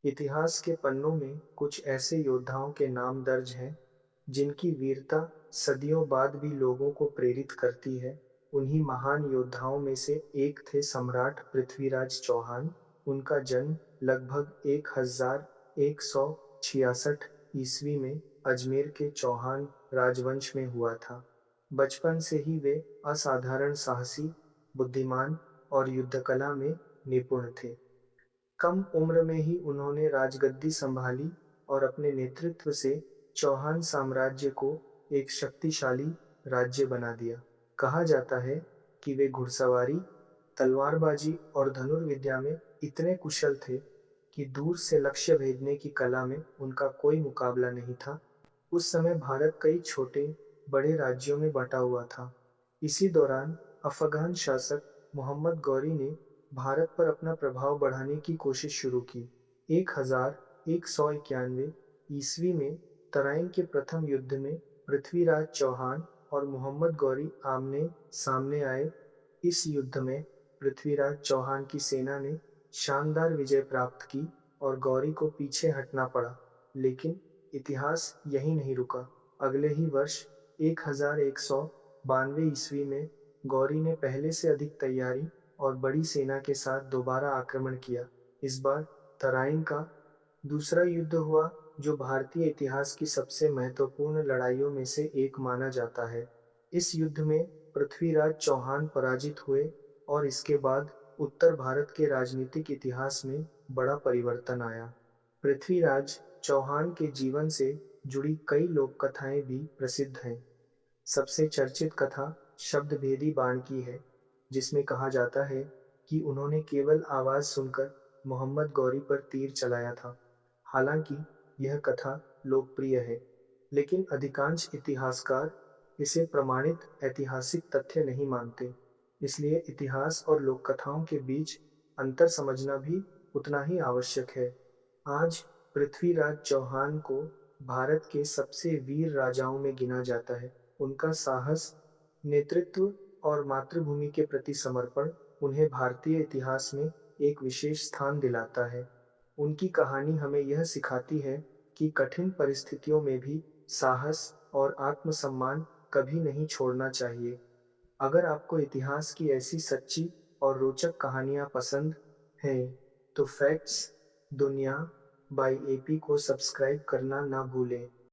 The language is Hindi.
इतिहास के पन्नों में कुछ ऐसे योद्धाओं के नाम दर्ज हैं जिनकी वीरता सदियों बाद भी लोगों को प्रेरित करती है। उन्हीं महान योद्धाओं में से एक थे सम्राट पृथ्वीराज चौहान। उनका जन्म लगभग 1166 ईस्वी में अजमेर के चौहान राजवंश में हुआ था। बचपन से ही वे असाधारण साहसी, बुद्धिमान और युद्धकला में निपुण थे। कम उम्र में ही उन्होंने राजगद्दी संभाली और अपने नेतृत्व से चौहान साम्राज्य को एक शक्तिशाली राज्य बना दिया। कहा जाता है कि वे घुड़सवारी, तलवारबाजी और धनुर्विद्या में इतने कुशल थे कि दूर से लक्ष्य भेदने की कला में उनका कोई मुकाबला नहीं था। उस समय भारत कई छोटे बड़े राज्यों में बटा हुआ था। इसी दौरान अफगान शासक मोहम्मद गौरी ने भारत पर अपना प्रभाव बढ़ाने की कोशिश शुरू की। 1191 ईस्वी में तराइन के प्रथम युद्ध में पृथ्वीराज चौहान और मोहम्मद गौरी आमने सामने आए। इस युद्ध में पृथ्वीराज चौहान की सेना ने शानदार विजय प्राप्त की और गौरी को पीछे हटना पड़ा। लेकिन इतिहास यहीं नहीं रुका। अगले ही वर्ष 1192 ईस्वी में गौरी ने पहले से अधिक तैयारी और बड़ी सेना के साथ दोबारा आक्रमण किया। इस बार तराइन का दूसरा युद्ध हुआ, जो भारतीय इतिहास की सबसे महत्वपूर्ण लड़ाइयों में से एक माना जाता है। इस युद्ध में पृथ्वीराज चौहान पराजित हुए और इसके बाद उत्तर भारत के राजनीतिक इतिहास में बड़ा परिवर्तन आया। पृथ्वीराज चौहान के जीवन से जुड़ी कई लोक कथाएं भी प्रसिद्ध हैं। सबसे चर्चित कथा शब्दभेदी बाण की है, जिसमें कहा जाता है कि उन्होंने केवल आवाज सुनकर मोहम्मद गौरी पर तीर चलाया था। हालांकि यह कथा लोकप्रिय है, लेकिन अधिकांश इतिहासकार इसे प्रमाणित ऐतिहासिक तथ्य नहीं मानते। इसलिए इतिहास और लोक कथाओं के बीच अंतर समझना भी उतना ही आवश्यक है। आज पृथ्वीराज चौहान को भारत के सबसे वीर राजाओं में गिना जाता है। उनका साहस, नेतृत्व और मातृभूमि के प्रति समर्पण उन्हें भारतीय इतिहास में एक विशेष स्थान दिलाता है। उनकी कहानी हमें यह सिखाती है कि कठिन परिस्थितियों में भी साहस और आत्मसम्मान कभी नहीं छोड़ना चाहिए। अगर आपको इतिहास की ऐसी सच्ची और रोचक कहानियाँ पसंद हैं, तो फैक्ट्स दुनिया बाय एपी को सब्सक्राइब करना ना भूलें।